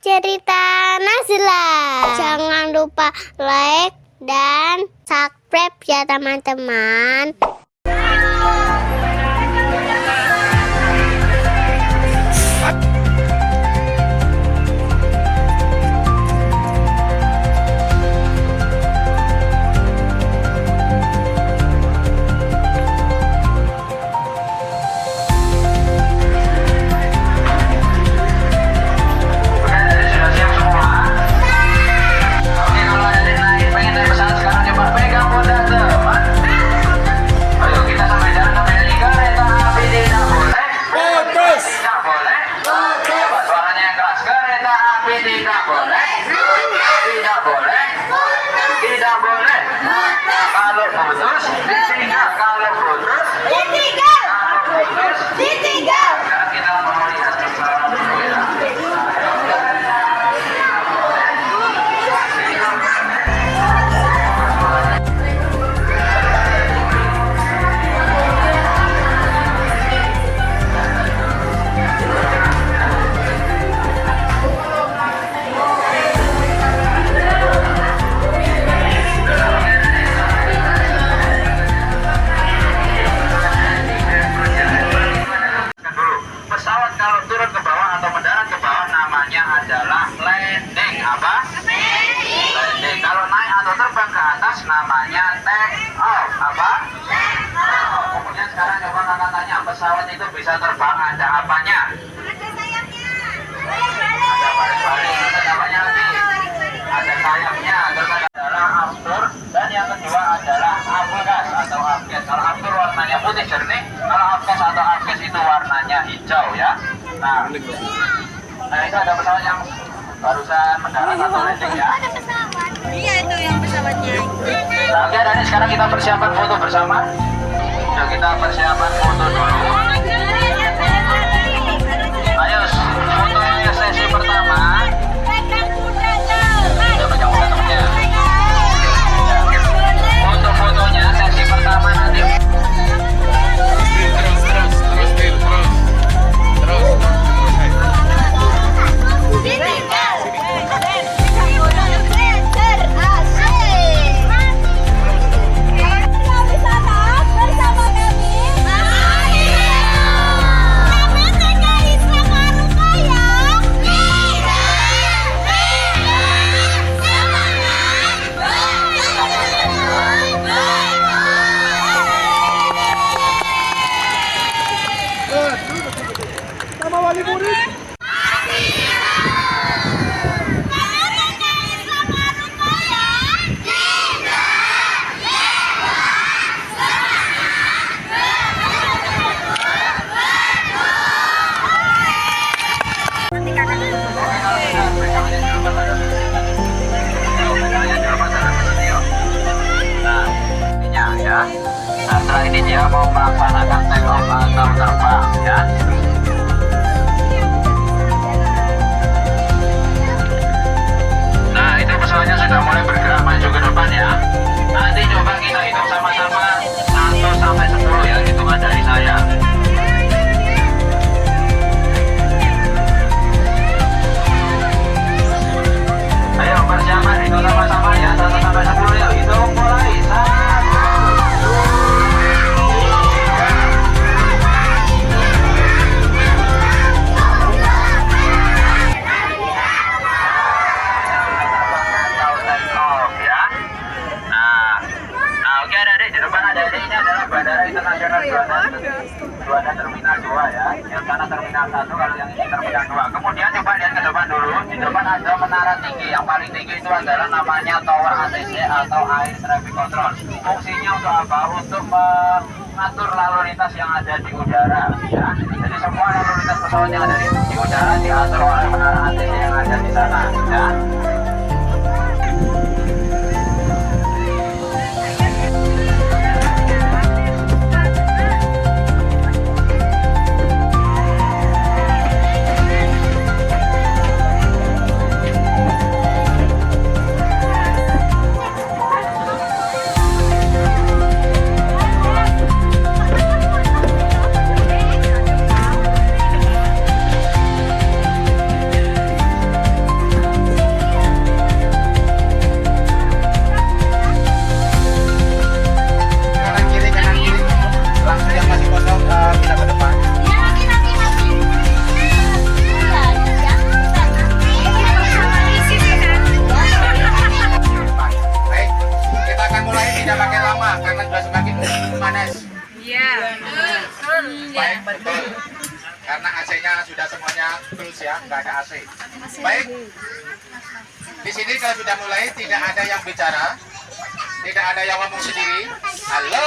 cerita Nazila. Jangan lupa like dan subscribe ya teman-teman. Namanya take off. Apa? Kemudian sekarang coba kakak tanya, pesawat itu bisa terbang ada apanya? Ada sayapnya. Ada baris-baris, ada apanya lagi? Ada sayapnya. Terus adalah aftur, dan yang kedua adalah afgas atau afgas. Kalau aftur warnanya putih jernih, kalau afgas atau afgas itu warnanya hijau ya. Nah itu ada pesawat yang barusan mendarat atau landing ya. Iya itu yang pesawatnya. Nah, oke, dan sekarang kita persiapan foto bersama. Yuk kita persiapan foto dulu. Ayo fotonya sesi pertama. Foto-fotonya sesi pertama nanti. Nah, setelah ini dia mau melaksanakan take off atau terbang ya. Nah, itu pesawatnya sudah mulai bergerak maju ke depan ya. Nanti coba kita hitung sama-sama 1 sampai 10 ya, hitungan dari saya. Ayo persiapan hitung sama-sama ya, 1 sampai 10 ya. Hitung mulai. 1. Juanda Terminal 2 ya, yang sana Terminal 1, kalau yang ini Terminal 2. Kemudian coba lihat ke depan dulu. Di depan ada menara tinggi. Yang paling tinggi itu adalah namanya Tower ATC atau Air Traffic Control. Fungsinya untuk apa? Untuk mengatur lalu lintas yang ada di udara ya. Jadi semua lalu lintas pesawat yang ada di udara diatur oleh menara ATC yang ada di sana ya. AC. Baik. Di sini kalau sudah mulai tidak ada yang bicara, tidak ada yang ngomong sendiri. Halo.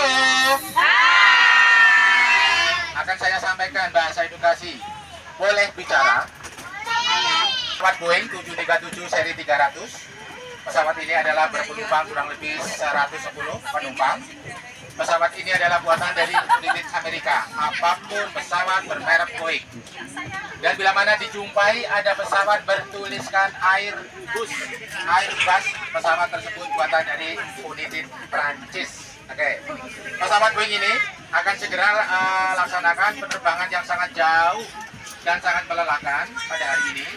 Akan saya sampaikan bahasa edukasi. Boleh bicara. Pesawat Boeing 737 seri 300. Pesawat ini adalah berpenumpang kurang lebih 110 penumpang. Pesawat ini adalah buatan dari unit Amerika. Apapun pesawat bermerek Boeing. Dan bila mana dijumpai ada pesawat bertuliskan Airbus, pesawat tersebut buatan dari unit Prancis. Oke. Pesawat Boeing ini akan segera laksanakan penerbangan yang sangat jauh dan sangat melelahkan pada hari ini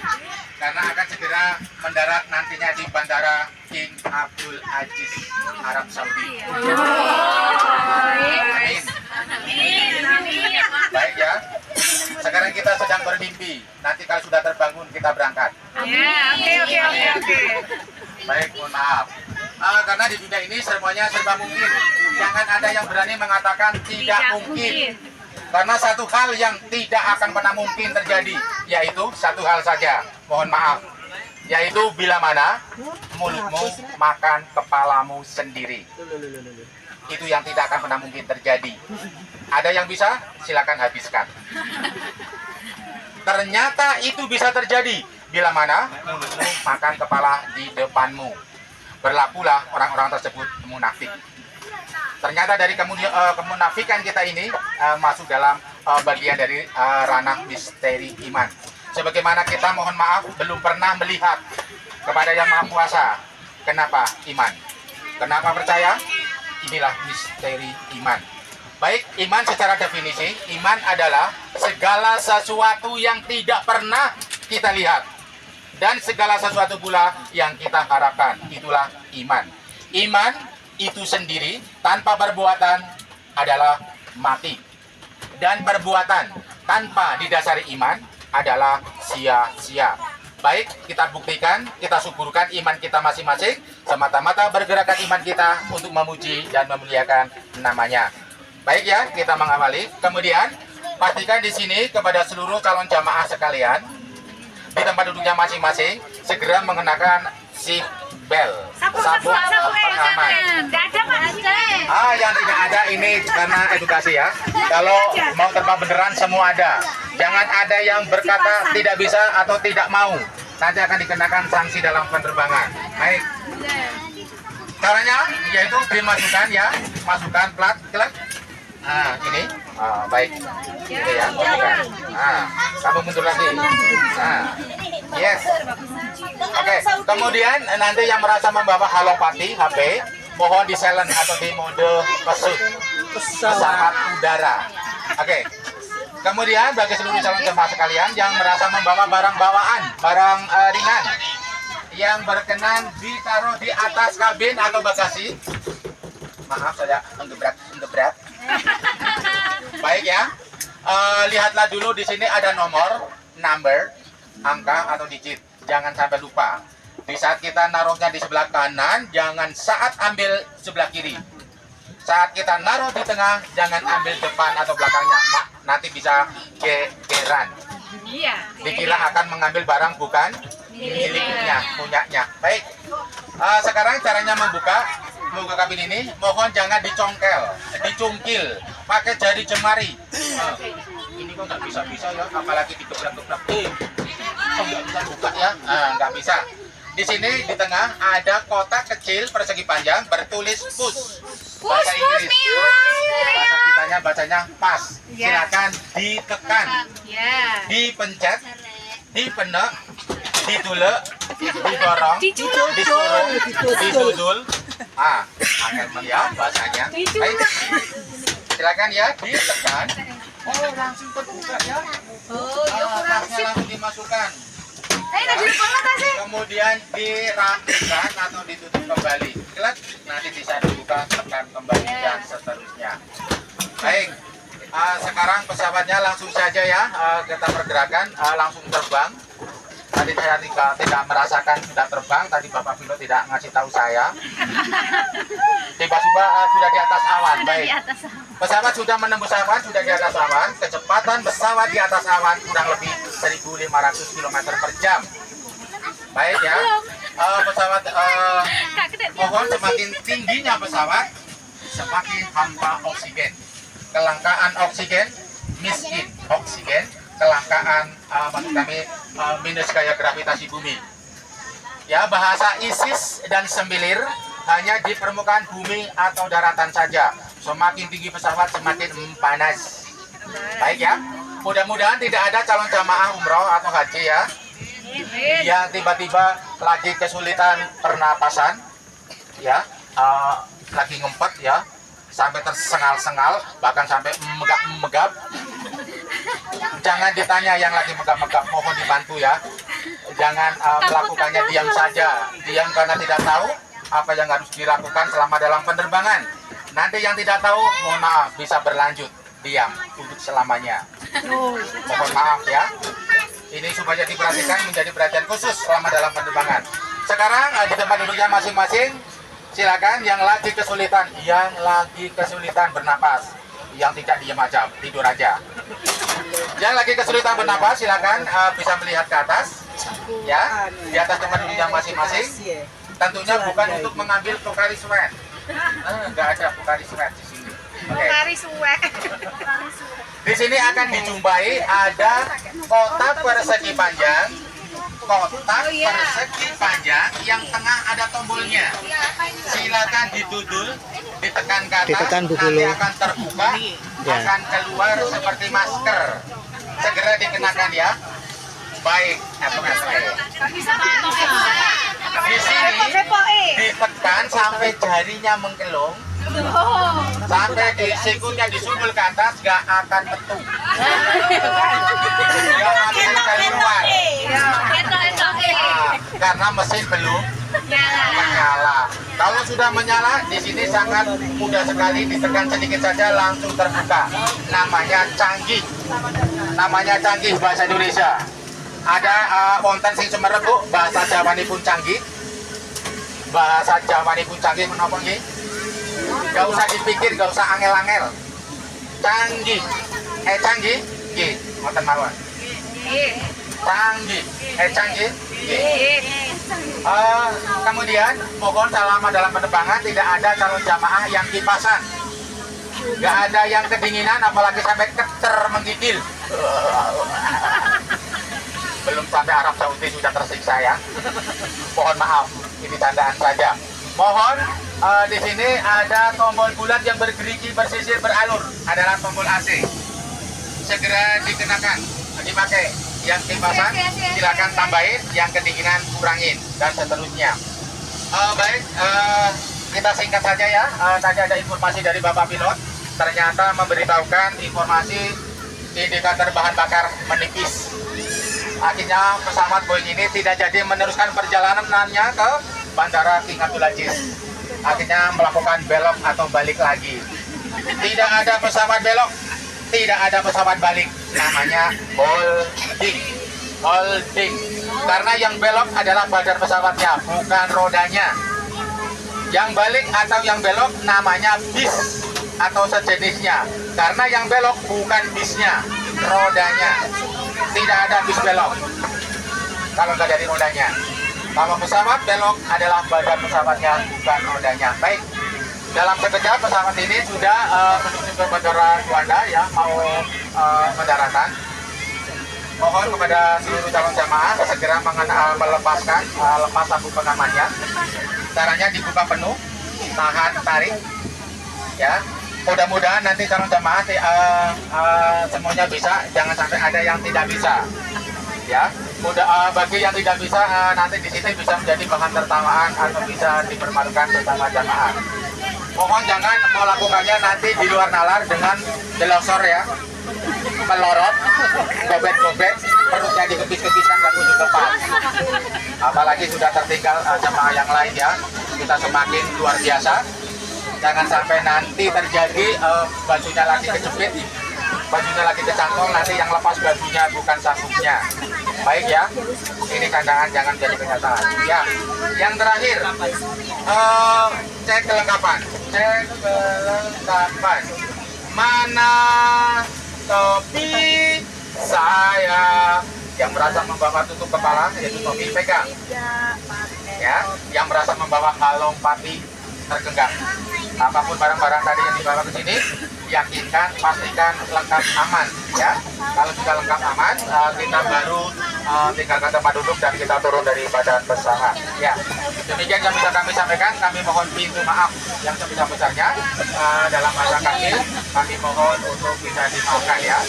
karena akan segera mendarat nantinya di Bandara King Abdul Aziz, Arab Saudi. Amin. Baik ya. Sekarang kita sedang bermimpi. Nanti kalau sudah terbangun kita berangkat. Oke. Baik, mohon maaf. Karena di dunia ini semuanya serba mungkin. Jangan ada yang berani mengatakan tidak mungkin. Karena satu hal yang tidak akan pernah mungkin terjadi, yaitu satu hal saja, mohon maaf, yaitu bila mana mulutmu makan kepalamu sendiri. Itu yang tidak akan pernah mungkin terjadi. Ada yang bisa? Silakan habiskan. Ternyata itu bisa terjadi bila mana mulutmu makan kepala di depanmu. Berlakulah orang-orang tersebut munafik. Ternyata dari kemunafikan kita ini masuk dalam bagian dari ranah misteri iman. Sebagaimana kita mohon maaf belum pernah melihat kepada Yang Maha Kuasa. Kenapa iman? Kenapa percaya? Inilah misteri iman. Baik, iman secara definisi, iman adalah segala sesuatu yang tidak pernah kita lihat dan segala sesuatu pula yang kita harapkan. Itulah iman. Iman itu sendiri tanpa perbuatan adalah mati. Dan perbuatan tanpa didasari iman adalah sia-sia. Baik, kita buktikan, kita suburkan iman kita masing-masing. Semata-mata bergerakkan iman kita untuk memuji dan memuliakan namanya. Baik ya, kita mengawali. Kemudian, pastikan di sini kepada seluruh calon jamaah sekalian, di tempat duduknya masing-masing, segera mengenakan seat bel, sabuk pengaman. Yang tidak ada ini karena edukasi ya. Kalau mau terbang beneran semua ada. Jangan ada yang berkata tidak bisa atau tidak mau. Nanti akan dikenakan sanksi dalam penerbangan. Baik. Caranya yaitu dimasukkan ya, masukkan plat, klik. Ini. Baik. Oke ya. Kamu mundur lagi. Yes. Oke, kemudian nanti yang merasa membawa halopati HP, mohon di silent atau di mode pesawat udara. Oke. Kemudian bagi seluruh calon jemaah sekalian yang merasa membawa barang bawaan, barang ringan yang berkenan ditaruh di atas kabin atau bagasi. Maaf saya menggebrak. Baik ya. Lihatlah dulu di sini ada number, angka atau digit. Jangan sampai lupa. Di saat kita naruhnya di sebelah kanan, jangan saat ambil sebelah kiri. Saat kita naruh di tengah, jangan ambil depan atau belakangnya. Nanti bisa gegeran. Dikira akan mengambil barang bukan miliknya, punyanya. Baik. Sekarang caranya membuka kabin ini, mohon jangan dicungkil, pakai jari jemari. Ini kok nggak bisa ya, apalagi digebrak-gebrak. Nggak bisa buka ya, nggak bisa. Di sini di tengah ada kotak kecil persegi panjang bertulis push. Bahasa Inggris. Bahasa kitanya bacanya pas. Silakan ditekan, dipencet, dipenek, ditulek, didorong, disuruh, didudul. Akan melihat bahasanya. Baik. Silakan ya ditekan. Langsung terbuka ya. Tasnya langsung dimasukkan. Kemudian dirapikan atau ditutup kembali. Klik, nanti bisa dibuka, tekan kembali dan seterusnya. Baik. Sekarang pesawatnya langsung saja ya kita pergerakan, langsung terbang. Tadi saya tidak merasakan sudah terbang, tadi Bapak pilot tidak ngasih tahu saya. Tiba-tiba sudah di atas awan. Baik. Pesawat sudah menembus awan, sudah di atas awan. Kecepatan pesawat di atas awan kurang lebih 1.500 km per jam. Baik ya, pesawat mohon semakin tingginya pesawat, semakin hampa oksigen. Kelangkaan oksigen, miskin oksigen, kelangkaan maksud kami minus gaya gravitasi bumi. Ya, bahasa ISIS dan sembilir hanya di permukaan bumi atau daratan saja. Semakin tinggi pesawat semakin panas. Baik ya, mudah-mudahan tidak ada calon jamaah umroh atau haji ya yang tiba-tiba lagi kesulitan pernapasan, ya, lagi ngempet ya, sampai tersengal-sengal, bahkan sampai megap-megap. Jangan ditanya yang lagi megap-megap, mohon dibantu ya. Jangan melakukannya diam saja. Diam karena tidak tahu apa yang harus dilakukan selama dalam penerbangan. Nanti yang tidak tahu, mohon maaf, bisa berlanjut diam untuk selamanya. Mohon maaf ya. Ini supaya diperhatikan, menjadi perhatian khusus selama dalam penerbangan. Sekarang di tempat duduknya masing-masing, silakan yang lagi kesulitan bernapas, yang tidak diam aja, tidur aja. Yang lagi kesulitan bernapas, silakan bisa melihat ke atas, ya, di atas tempat duduknya masing-masing. Tentunya bukan untuk mengambil Pocari Sweat. Nggak ada Pocari Sweat di sini. Pocari Sweat. Di sini akan dijumpai ada kotak persegi panjang, yang tengah ada tombolnya. Silakan didudul, ditekan ke atas, nanti akan terbuka, akan keluar seperti masker. Segera dikenakan ya. Baik, di sini ditekan sampai jarinya mengkelung, sampai di sikutnya disundul ke atas, gak akan betul, gak akan keluar, karena mesin belum menyala. Kalau sudah menyala, di sini sangat mudah sekali, ditekan sedikit saja langsung terbuka. Namanya canggih bahasa Indonesia. Ada wonten sing semerep Bu, bahasa Jawani pun canggih. Bahasa Jawani pun canggih menapa nggih? Gak usah dipikir, gak usah angel-angel. Canggih. Canggih? Nggih, ngoten mawon. Canggih. Canggih? Nggih. Kemudian mohon selama dalam penerbangan tidak ada calon jamaah yang kipasan. Gak ada yang kedinginan, apalagi sampai keter menggigil. Belum sampai Arab Saudi sudah tersiksa ya. Mohon maaf, ini tandaan saja. Mohon di sini ada tombol bulat yang bergerigi, bersisir, beralur, adalah tombol AC. Segera dikenakan, dipakai. Yang kipasan silakan tambahin, yang kedinginan kurangin, dan seterusnya. Baik, kita singkat saja ya. Tadi ada informasi dari Bapak Pilot, ternyata memberitahukan informasi indikator bahan bakar menipis. Akhirnya pesawat Boeing ini tidak jadi meneruskan perjalanannya ke Bandara King Abdul Aziz. Akhirnya melakukan belok atau balik lagi. Tidak ada pesawat belok, tidak ada pesawat balik. Namanya holding. Karena yang belok adalah badan pesawatnya, bukan rodanya. Yang balik atau yang belok namanya bis atau sejenisnya. Karena yang belok bukan bisnya, rodanya. Tidak ada bis belok kalau nggak dari rodanya. Kalau pesawat belok adalah badan pesawatnya, bukan rodanya. Baik, dalam sekejap pesawat ini sudah menuju ke Bandara Juanda ya, mau mendaratan. Mohon kepada seluruh calon jamaah segera melepaskan lepas sabuk pengamannya. Caranya dibuka penuh, tahan, tarik, ya. Mudah-mudahan nanti calon jamaah semuanya bisa, jangan sampai ada yang tidak bisa. Ya, bagi yang tidak bisa nanti di sini bisa menjadi bahan tertawaan atau bisa dipermalukan bersama jamaah. Mohon jangan melakukannya nanti di luar nalar dengan delosor ya, melorot, gobet-gobet, perutnya dikepis-kepiskan dan tunjuk depan. Apalagi sudah tertinggal jamaah yang lain ya, kita semakin luar biasa. Jangan sampai nanti terjadi bajunya lagi kejepit, bajunya lagi kecantol, nanti yang lepas bajunya bukan sabuknya. Baik ya, ini tandaan jangan jadi kenyataan. Ya, yang terakhir, cek kelengkapan. Mana topi saya? Yang merasa membawa tutup kepala yaitu Tommy pegang. Ya, yang merasa membawa kalung pati tergenggam. Apapun barang-barang tadi yang dibawa ke sini, yakinkan, pastikan lengkap aman. Ya, kalau sudah lengkap aman, kita baru tinggalkan tempat duduk dan kita turun dari badan pesawat. Ya, demikian yang bisa kami sampaikan. Kami mohon pintu maaf yang sebesar-besarnya dalam bahasa kami mohon untuk bisa dimaafkan ya.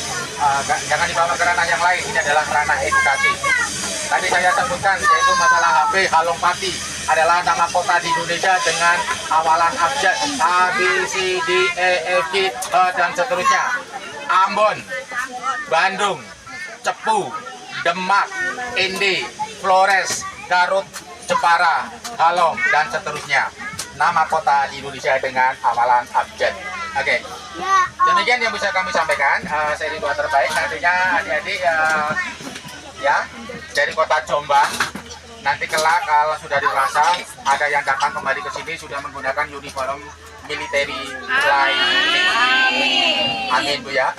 Jangan dibawa ke ranah yang lain. Ini adalah ranah edukasi. Tadi saya sebutkan yaitu masalah HP Halong Pati adalah nama kota di Indonesia dengan awalan abjad A, B, C, D, E, F, G, H, dan seterusnya. Ambon, Bandung, Cepu, Demak, Indi, Flores, Garut, Jepara, Halong, dan seterusnya. Nama kota di Indonesia dengan awalan abjad. Oke, demikian yang bisa kami sampaikan. Seri dua terbaik nantinya adik-adik ya dari kota Jombang. Nanti kelak kalau sudah dewasa ada yang datang kembali ke sini sudah menggunakan uniform military fly. Amin Bu ya.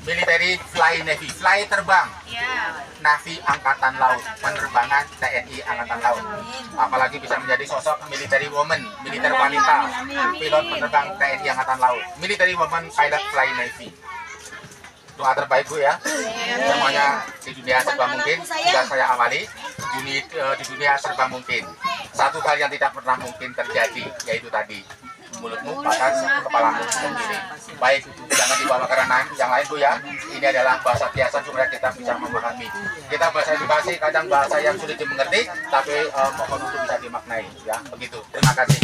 Military fly Navy, fly terbang. Navy Angkatan Laut, penerbangan TNI Angkatan Laut. Apalagi bisa menjadi sosok military woman, militer wanita, pilot penerbang TNI Angkatan Laut, military woman pilot fly Navy. Doa terbaik Bu ya. Semuanya di dunia serba mungkin. Sudah saya awali. Di dunia serba mungkin. Satu hal yang tidak pernah mungkin terjadi, yaitu tadi mulutmu panas, kepalamu sendiri. Baik, jangan dibawa ke ranah yang lain Bu ya. Ini adalah bahasa biasa supaya kita bisa memahami. Kita bahasa edukasi kadang bahasa yang sulit dimengerti, tapi mohon untuk bisa dimaknai ya. Begitu. Terima kasih.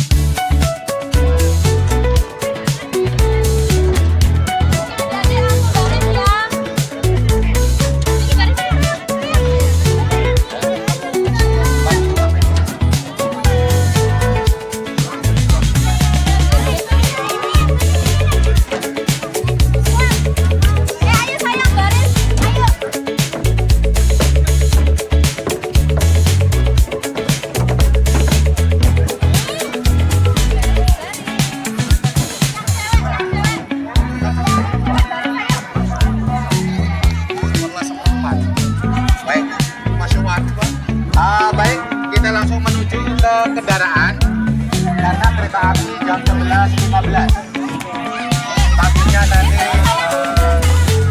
Baik, kita langsung menuju ke kendaraan karena kereta api jam 11.15. Takutnya nanti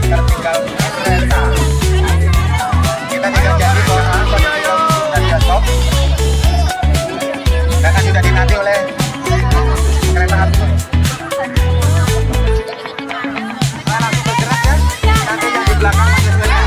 tertinggal kereta. Kita tidak jadi bahwa sudah dia stop karena sudah dinanti oleh kereta api. Nah, langsung bergerak ya. Nanti yang di belakang masih banyak.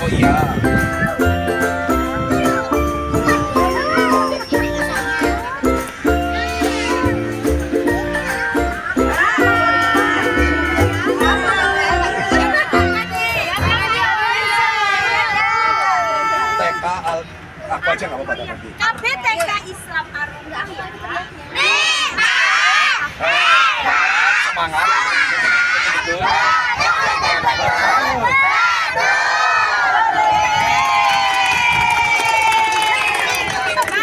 iya. TK aku aja nggak apa-apa nanti. KPTK Islam Arunggah. Semangat. Betul.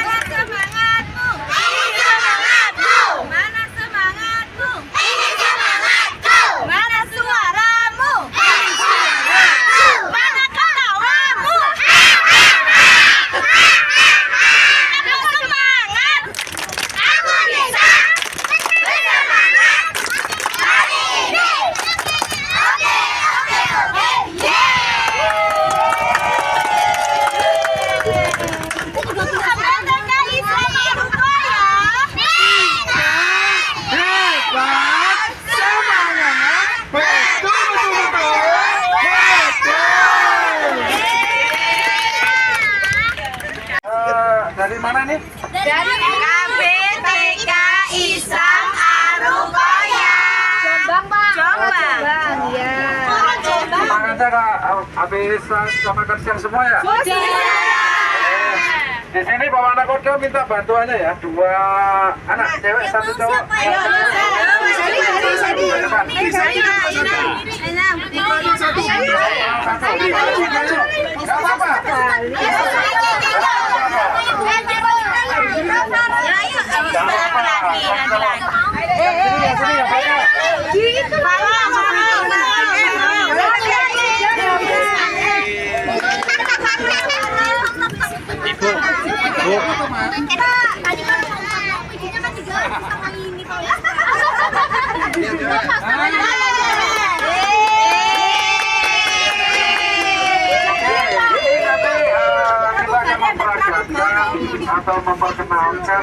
Mana semangatmu? Ini semangatmu. Mana semangatmu? Ini semangatku. Mana suaramu? Ini suaraku. Mana ketawamu? Aku semangat. Aku bisa. Bersemangat. Hari ini. Oke, oke, oke. KPTK Islam Arunggah. Hebat, semangat, betul. Dari mana nih? Dari KPTK Islam Arunggah. Jombang, Pak. Jombang. Iya. Jombang. Semangatnya kak, habis sama kerjaan semua ya? Di sini bawa anak kodo minta bantuannya ya, 2 anak cewek 1 cowok. Ayo, Gak apa-apa. Atau memperkenalkan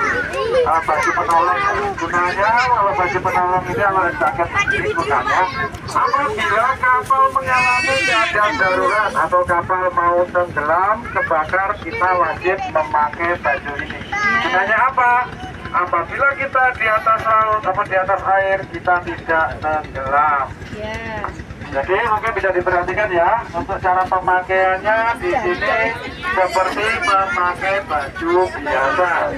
baju penolong. Gunanya kalau baju penolong ini adalah jaket gunanya apabila kapal mengalami keadaan darurat atau kapal mau tenggelam kebakar, kita wajib memakai baju ini. Gunanya apa? Apabila kita di atas laut atau di atas air, kita tidak tenggelam. Jadi mungkin bisa diperhatikan ya, untuk cara pemakaiannya di sini seperti memakai baju biasa.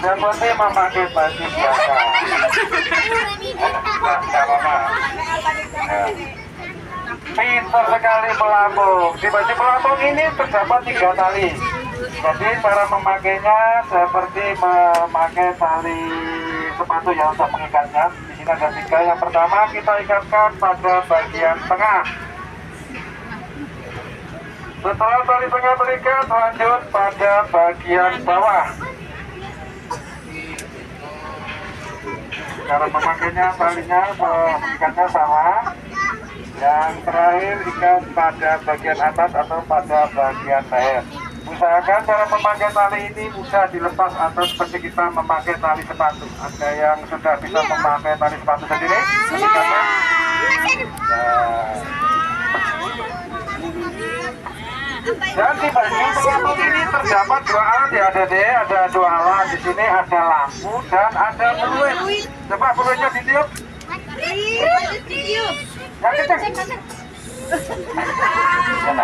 Seperti memakai baju biasa. Tidak apa-apa. Pintar sekali pelampung. Di baju pelampung ini terdapat 3 tali. Jadi cara memakainya seperti memakai tali sepatu yang untuk mengikatnya. Di sini ada 3. Yang pertama kita ikatkan pada bagian tengah. Setelah tali tengah terikat, lanjut pada bagian bawah. Cara memakainya talinya ikatnya sama. Yang terakhir ikat pada bagian atas atau pada bagian leher. Usahakan cara memakai tali ini mudah dilepas atau seperti kita memakai tali sepatu. Ada yang sudah bisa memakai tali sepatu sendiri? Ikatnya. Dan di baju pelampung ini terdapat 2 alat ya Dede. Ada 2 alat di sini, ada lampu dan ada peluit. Coba peluitnya ditiup. Yang kencang.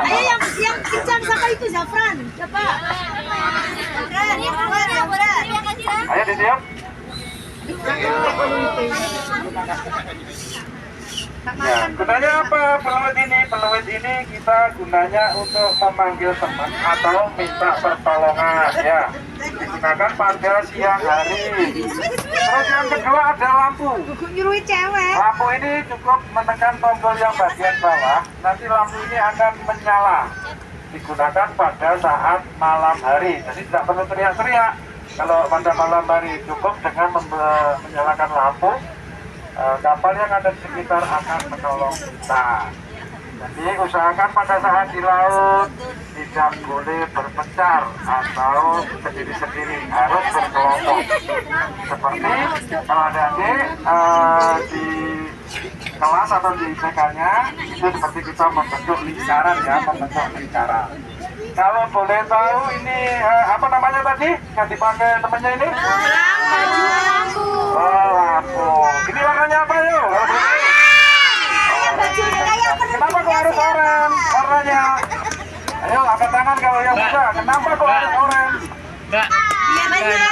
Ayo yang kencang sama itu Zafran. Coba. Ayo ditiup. Ya, gunanya apa peluit ini? Peluit ini kita gunanya untuk memanggil teman atau minta pertolongan ya. Digunakan pada siang hari. Terus yang kedua ada lampu. Lampu ini cukup menekan tombol yang bagian bawah, nanti lampu ini akan menyala. Digunakan pada saat malam hari, jadi tidak perlu teriak-teriak. Kalau pada malam hari cukup dengan menyalakan lampu, kapal yang ada di sekitar akan menolong kita. Jadi usahakan pada saat di laut tidak boleh berpencar atau sendiri-sendiri, harus berkelompok. Seperti kalau ada adik di kelas atau di IPK-nya itu seperti kita membentuk lingkaran ya, membentuk lingkaran. Kalau boleh tahu ini apa namanya tadi yang dipakai temannya ini? Lampu. Oh, lampu. Ini warnanya apa yuk? Kenapa kok harus oranye warnanya? Ayo angkat tangan kalau yang bisa. Kenapa kok harus oranye? Mbak. Iya benar.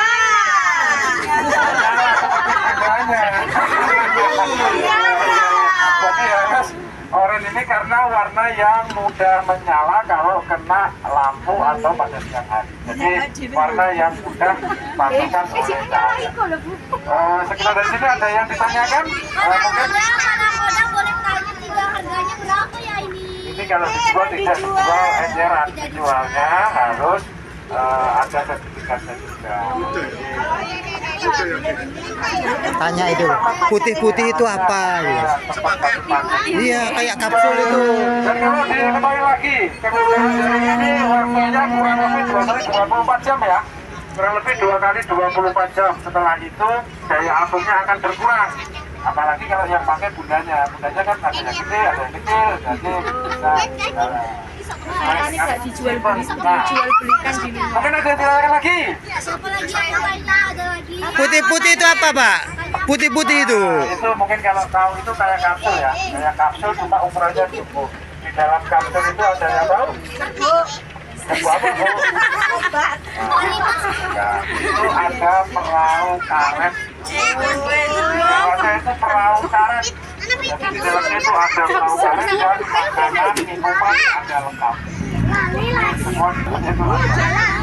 Jadi harus oranye ini karena warna yang mudah menyala kalau kena lampu atau pada siang hari. Jadi warna yang mudah pasukan oleh cahaya. Sekitar dari sini ada yang ditanyakan? Mungkin Boleh tanya juga harganya berapa ya ini? ini kalau dijual tidak dijual eceran, dijualnya harus ada sertifikatnya juga. Tanya itu, putih-putih itu apa? Iya, kayak kapsul itu. Dan kalau diketahui lagi, kemudian ini waktunya kurang lebih 2 kali 24 jam ya. Kurang lebih 2 kali 24 jam. Setelah itu daya ampungnya akan berkurang. Apalagi kalau yang pakai bundanya. Bundanya kan ada yang gede, ada yang kecil. Jadi bisa Ini nggak dijual belikan di luar. mungkin ada yang ditanyakan lagi. Ada lagi. Putih-putih itu apa, Pak? Putih-putih itu. Itu mungkin kalau tahu itu kayak kapsul ya. Kayak kapsul cuma ukurannya cukup. Di dalam kapsul itu ada yang tahu? Sebu apa, Bu? Ya, itu ada perahu karet. Namanya itu perahu karet. Jadi di dalamnya itu ada perahu karet dan makanan, minuman ada lengkap. Semua itu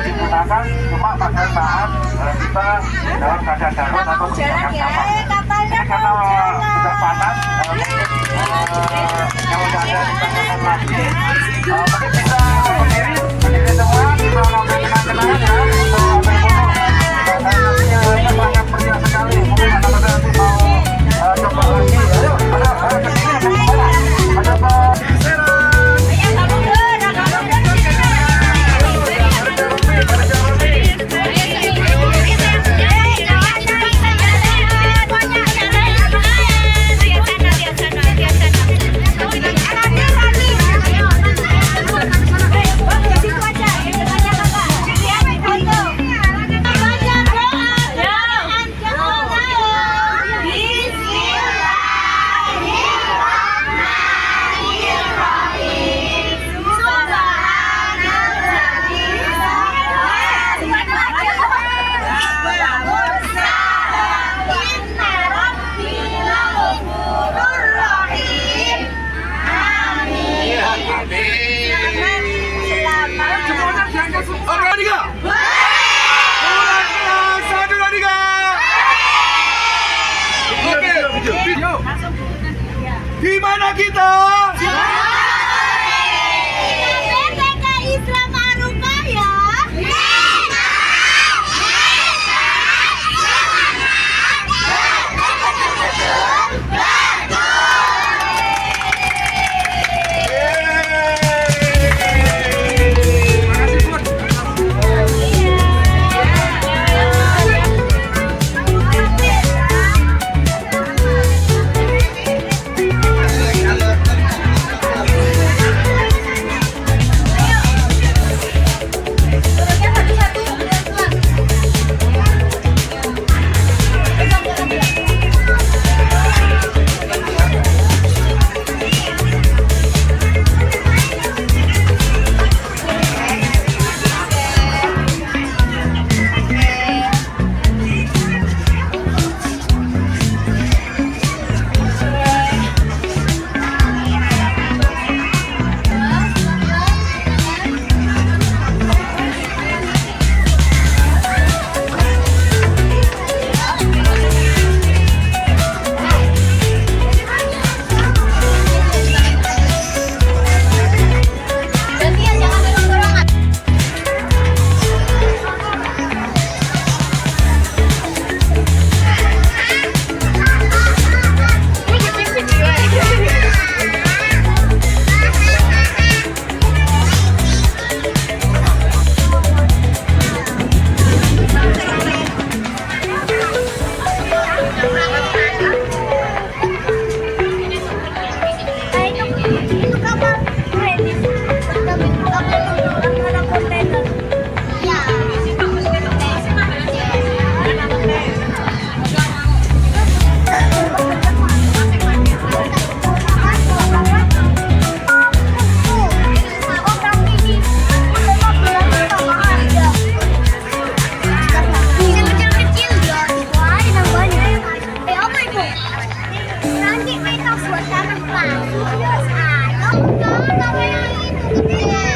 digunakan cuma pada saat kita dalam keadaan darurat atau menggunakan kapal. Ini karena sudah panas, kalau tidak ada ditanyakan lagi, mungkin bisa berdiri semua, kita ngambil kenang-kenangan ya, untuk ambil foto. Nantinya banyak meriah sekali, mungkin anak-anak nanti mau coba lagi. Ayo, ada kesini, ada Pak. Gimana kita? PTK Islam Arukaya. Itu kapal kredit. Tapi ada kontainer. Ya. Kecil-kecil ya. Wah, yang banyak. Apa itu? Nanti mereka buat tanah palsu. Ah, namanya itu gede.